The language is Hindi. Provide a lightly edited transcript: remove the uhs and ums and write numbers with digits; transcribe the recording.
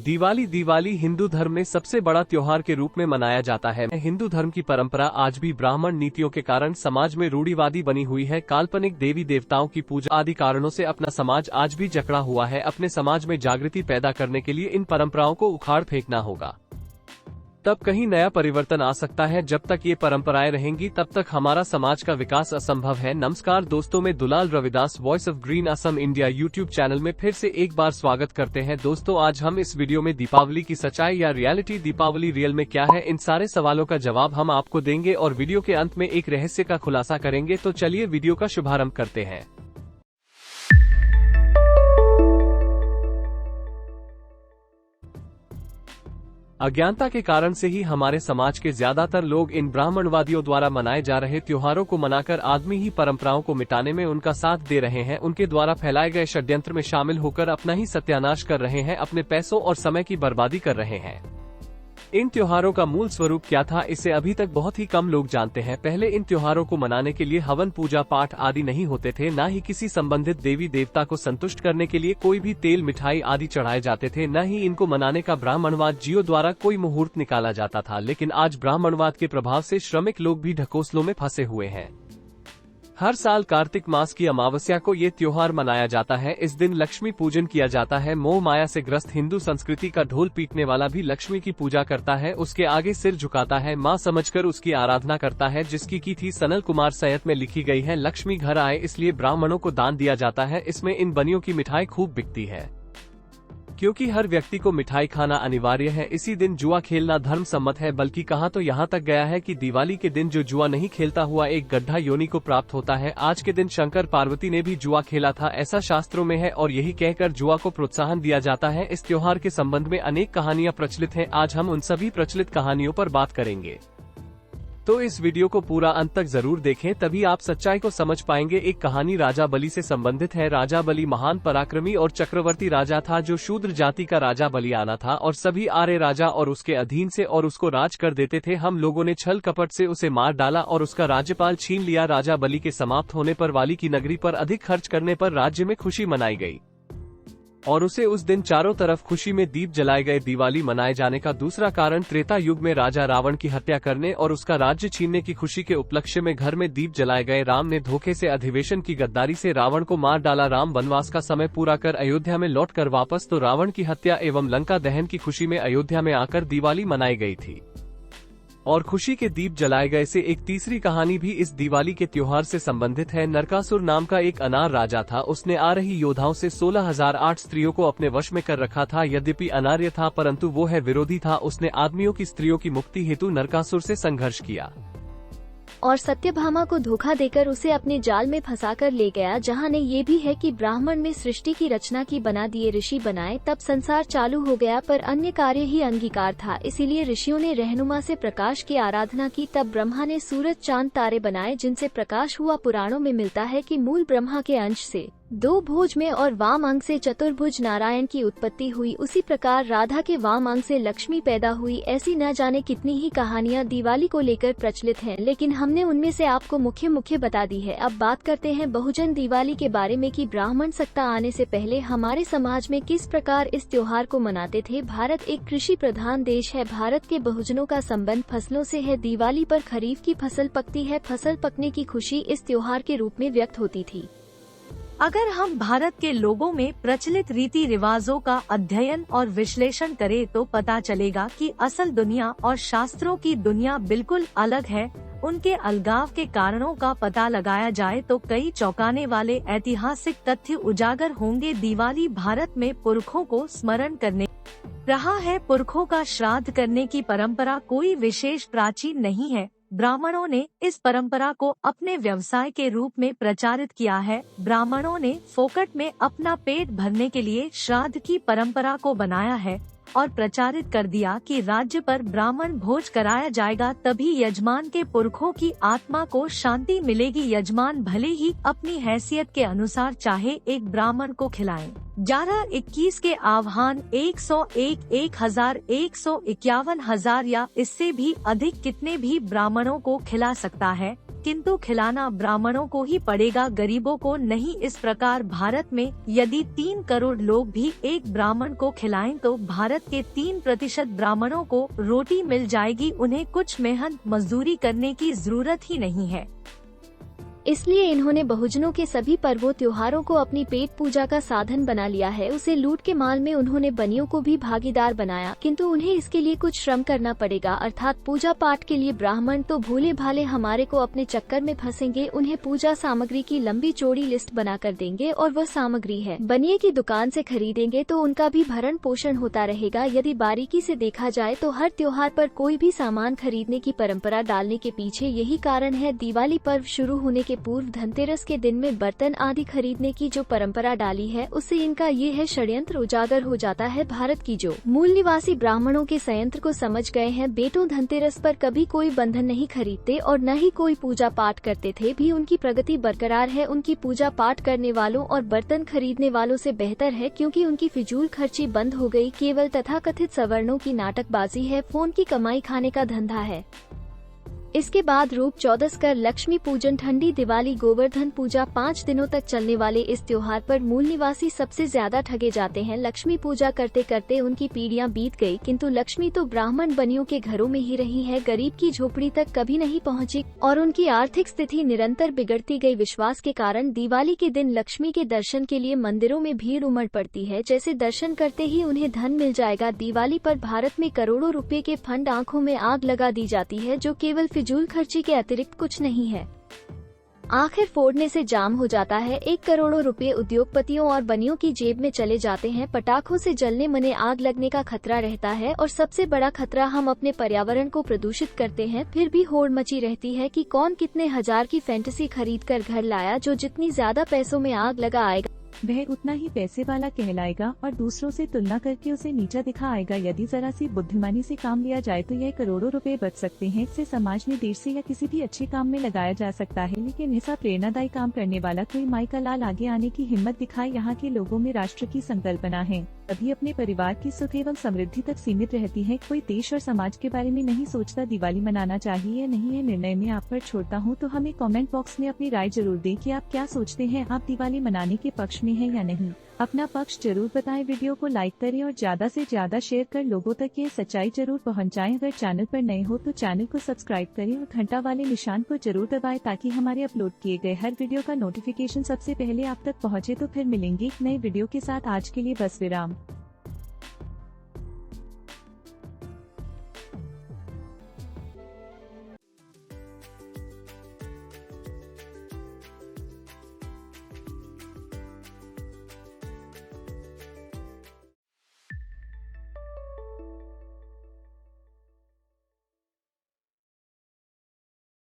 दिवाली हिंदू धर्म में सबसे बड़ा त्योहार के रूप में मनाया जाता है। हिंदू धर्म की परंपरा आज भी ब्राह्मण नीतियों के कारण समाज में रूढ़िवादी बनी हुई है। काल्पनिक देवी देवताओं की पूजा आदि कारणों से अपना समाज आज भी जकड़ा हुआ है। अपने समाज में जागृति पैदा करने के लिए इन परंपराओं को उखाड़ फेंकना होगा, तब कहीं नया परिवर्तन आ सकता है। जब तक ये परंपराएं रहेंगी तब तक हमारा समाज का विकास असंभव है। नमस्कार दोस्तों, मैं Dulal Ravidas voice of green Assam India YouTube channel में फिर से एक बार स्वागत करते हैं। दोस्तों, आज हम इस वीडियो में दीपावली की सच्चाई या रियलिटी, दीपावली रियल में क्या है, इन सारे सवालों का जवाब हम आपको देंगे और वीडियो के अंत में एक रहस्य का खुलासा करेंगे। तो चलिए वीडियो का शुभारंभ करते हैं। अज्ञानता के कारण से ही हमारे समाज के ज्यादातर लोग इन ब्राह्मणवादियों द्वारा मनाए जा रहे त्योहारों को मनाकर आदमी ही परंपराओं को मिटाने में उनका साथ दे रहे हैं। उनके द्वारा फैलाए गए षड्यंत्र में शामिल होकर अपना ही सत्यानाश कर रहे हैं, अपने पैसों और समय की बर्बादी कर रहे हैं। इन त्योहारों का मूल स्वरूप क्या था, इसे अभी तक बहुत ही कम लोग जानते हैं। पहले इन त्योहारों को मनाने के लिए हवन, पूजा पाठ आदि नहीं होते थे, न ही किसी संबंधित देवी देवता को संतुष्ट करने के लिए कोई भी तेल मिठाई आदि चढ़ाए जाते थे, न ही इनको मनाने का ब्राह्मणवाद जियो द्वारा कोई मुहूर्त निकाला जाता था। लेकिन आज ब्राह्मणवाद के प्रभाव से श्रमिक लोग भी ढकोसलों में फंसे हुए हैं। हर साल कार्तिक मास की अमावस्या को ये त्योहार मनाया जाता है। इस दिन लक्ष्मी पूजन किया जाता है। मोह माया से ग्रस्त हिंदू संस्कृति का ढोल पीटने वाला भी लक्ष्मी की पूजा करता है, उसके आगे सिर झुकाता है, माँ समझकर उसकी आराधना करता है। जिसकी की थी सनल कुमार सैयद में लिखी गई है, लक्ष्मी घर आए इसलिए ब्राह्मणों को दान दिया जाता है। इसमें इन बनियों की मिठाई खूब बिकती है, क्योंकि हर व्यक्ति को मिठाई खाना अनिवार्य है। इसी दिन जुआ खेलना धर्म सम्मत है, बल्कि कहा तो यहाँ तक गया है कि दिवाली के दिन जो जुआ नहीं खेलता हुआ एक गड्ढा योनि को प्राप्त होता है। आज के दिन शंकर पार्वती ने भी जुआ खेला था, ऐसा शास्त्रों में है, और यही कहकर जुआ को प्रोत्साहन दिया जाता है। इस त्योहार के संबंध में अनेक कहानियां प्रचलित हैं। आज हम उन सभी प्रचलित कहानियों पर बात करेंगे, तो इस वीडियो को पूरा अंत तक जरूर देखें, तभी आप सच्चाई को समझ पाएंगे। एक कहानी राजा बलि से संबंधित है। राजा बलि महान पराक्रमी और चक्रवर्ती राजा था, जो शूद्र जाति का राजा बलियाना था और सभी आर्य राजा और उसके अधीन से और उसको राज कर देते थे। हम लोगों ने छल कपट से उसे मार डाला और उसका राज्यपाल छीन लिया। राजा बलि के समाप्त होने पर वाली की नगरी पर अधिक खर्च करने पर राज्य में खुशी मनाई गई और उसे उस दिन चारों तरफ खुशी में दीप जलाए गए। दिवाली मनाए जाने का दूसरा कारण त्रेता युग में राजा रावण की हत्या करने और उसका राज्य छीनने की खुशी के उपलक्ष्य में घर में दीप जलाए गए। राम ने धोखे से अधिवेशन की गद्दारी से रावण को मार डाला। राम वनवास का समय पूरा कर अयोध्या में लौटकर वापस तो रावण की हत्या एवं लंका दहन की खुशी में अयोध्या में आकर दिवाली मनाई गई थी और खुशी के दीप जलाए गए। से एक तीसरी कहानी भी इस दिवाली के त्योहार से संबंधित है। नरकासुर नाम का एक अनार राजा था। उसने आ रही योद्धाओं से 16,008 स्त्रियों को अपने वश में कर रखा था। यद्यपि अनार्य था, परंतु वो है विरोधी था। उसने आदमियों की स्त्रियों की मुक्ति हेतु नरकासुर से संघर्ष किया और सत्यभामा को धोखा देकर उसे अपने जाल में फंसाकर ले गया। जहाँ ने ये भी है कि ब्राह्मण में सृष्टि की रचना की बना दिए ऋषि बनाए, तब संसार चालू हो गया, पर अन्य कार्य ही अंगीकार था। इसीलिए ऋषियों ने रहनुमा से प्रकाश की आराधना की। तब ब्रह्मा ने सूरज चांद तारे बनाए, जिनसे प्रकाश हुआ। पुराणों में मिलता है कि मूल ब्रह्मा के अंश से दो भुज में और वाम अंग से चतुर्भुज नारायण की उत्पत्ति हुई। उसी प्रकार राधा के वाम अंग से लक्ष्मी पैदा हुई। ऐसी न जाने कितनी ही कहानियां दिवाली को लेकर प्रचलित हैं, लेकिन हमने उनमें से आपको मुख्य बता दी है। अब बात करते हैं बहुजन दिवाली के बारे में कि ब्राह्मण सत्ता आने से पहले हमारे समाज में किस प्रकार इस त्योहार को मनाते थे। भारत एक कृषि प्रधान देश है। भारत के बहुजनों का संबंध फसलों से है। दिवाली पर खरीफ की फसल पकती है। फसल पकने की खुशी इस त्योहार के रूप में व्यक्त होती थी। अगर हम भारत के लोगों में प्रचलित रीति रिवाजों का अध्ययन और विश्लेषण करें तो पता चलेगा कि असल दुनिया और शास्त्रों की दुनिया बिल्कुल अलग है। उनके अलगाव के कारणों का पता लगाया जाए तो कई चौंकाने वाले ऐतिहासिक तथ्य उजागर होंगे। दिवाली भारत में पुरखों को स्मरण करने रहा है। पुरखों का श्राद्ध करने की परंपरा कोई विशेष प्राचीन नहीं है। ब्राह्मणों ने इस परंपरा को अपने व्यवसाय के रूप में प्रचारित किया है। ब्राह्मणों ने फोकट में अपना पेट भरने के लिए श्राद्ध की परंपरा को बनाया है और प्रचारित कर दिया कि राज्य पर ब्राह्मण भोज कराया जाएगा, तभी यजमान के पुरखों की आत्मा को शांति मिलेगी। यजमान भले ही अपनी हैसियत के अनुसार चाहे एक ब्राह्मण को खिलाएं। 11-21 के आह्वान 101, 1000, 151,000 या इससे भी अधिक कितने भी ब्राह्मणों को खिला सकता है। किंतु खिलाना ब्राह्मणों को ही पड़ेगा, गरीबों को नहीं। इस प्रकार भारत में यदि 3 करोड़ लोग भी एक ब्राह्मण को खिलाएं तो भारत के 3% ब्राह्मणों को रोटी मिल जाएगी। उन्हें कुछ मेहनत मजदूरी करने की जरूरत ही नहीं है। इसलिए इन्होंने बहुजनों के सभी पर्वों त्योहारों को अपनी पेट पूजा का साधन बना लिया है। उसे लूट के माल में उन्होंने बनियों को भी भागीदार बनाया, किंतु उन्हें इसके लिए कुछ श्रम करना पड़ेगा, अर्थात पूजा पाठ के लिए। ब्राह्मण तो भोले भाले हमारे को अपने चक्कर में फंसेंगे, उन्हें पूजा सामग्री की लंबी चौड़ी लिस्ट बना कर देंगे और वह सामग्री है बनिए की दुकान से खरीदेंगे तो उनका भी भरण पोषण होता रहेगा। यदि बारीकी से देखा जाए तो हर त्योहार पर कोई भी सामान खरीदने की परंपरा डालने के पीछे यही कारण है। दिवाली पर्व शुरू होने के पूर्व धनतेरस के दिन में बर्तन आदि खरीदने की जो परंपरा डाली है, उससे इनका ये है षड्यंत्र उजागर हो जाता है। भारत की जो मूल निवासी ब्राह्मणों के संयंत्र को समझ गए हैं। बेटों, धनतेरस पर कभी कोई बंधन नहीं खरीदते और न ही कोई पूजा पाठ करते थे, भी उनकी प्रगति बरकरार है। उनकी पूजा पाठ करने वालों और बर्तन खरीदने वालों से बेहतर है, क्योंकि उनकी फिजूल खर्ची बंद हो गई। केवल तथाकथित सवर्णों की नाटकबाजी है, फोन की कमाई खाने का धंधा है। इसके बाद रूप चौदस कर लक्ष्मी पूजन, ठंडी दिवाली, गोवर्धन पूजा, 5 दिनों तक चलने वाले इस त्योहार पर मूल निवासी सबसे ज्यादा ठगे जाते हैं। लक्ष्मी पूजा करते करते उनकी पीढ़ियां बीत गई, किंतु लक्ष्मी तो ब्राह्मण बनियों के घरों में ही रही है, गरीब की झोपड़ी तक कभी नहीं पहुंची और उनकी आर्थिक स्थिति निरंतर बिगड़ती गई। विश्वास के कारण दिवाली के दिन लक्ष्मी के दर्शन के लिए मंदिरों में भीड़ उमड़ पड़ती है, जैसे दर्शन करते ही उन्हें धन मिल जाएगा। दिवाली पर भारत में करोड़ों रुपए के फंड आंखों में आग लगा दी जाती है, जो केवल फिजूल खर्ची के अतिरिक्त कुछ नहीं है। आखिर फोड़ने से जाम हो जाता है। 1 करोड़ों रुपए उद्योगपतियों और बनियों की जेब में चले जाते हैं। पटाखों से जलने मने आग लगने का खतरा रहता है और सबसे बड़ा खतरा हम अपने पर्यावरण को प्रदूषित करते हैं। फिर भी होड़ मची रहती है कि कौन कितने हजार की फैंटेसी खरीद कर घर लाया, जो जितनी ज्यादा पैसों में आग लगा आएगा वह उतना ही पैसे वाला कहलाएगा और दूसरों से तुलना करके उसे नीचा दिखाएगा। यदि जरा सी बुद्धिमानी से काम लिया जाए तो यह करोड़ों रुपए बच सकते हैं। इससे समाज में देश से या किसी भी अच्छे काम में लगाया जा सकता है। लेकिन ऐसा प्रेरणादायी काम करने वाला कोई माई का लाल आगे आने की हिम्मत दिखाए। यहाँ के लोगों में राष्ट्र की संकल्पना है, तभी अपने परिवार की सुख एवं समृद्धि तक सीमित रहती है। कोई देश और समाज के बारे में नहीं सोचता। दिवाली मनाना चाहिए या नहीं, है निर्णय में आप पर छोड़ता हूँ। तो हमें कमेंट बॉक्स में अपनी राय जरूर दें कि आप क्या सोचते हैं। आप दिवाली मनाने के पक्ष में हैं या नहीं? अपना पक्ष जरूर बताएं। वीडियो को लाइक करें और ज्यादा से ज्यादा शेयर कर लोगों तक ये सच्चाई जरूर पहुंचाएं। अगर चैनल पर नए हो तो चैनल को सब्सक्राइब करें और घंटा वाले निशान को जरूर दबाएं, ताकि हमारे अपलोड किए गए हर वीडियो का नोटिफिकेशन सबसे पहले आप तक पहुंचे। तो फिर मिलेंगे एक नए वीडियो के साथ। आज के लिए बस विराम।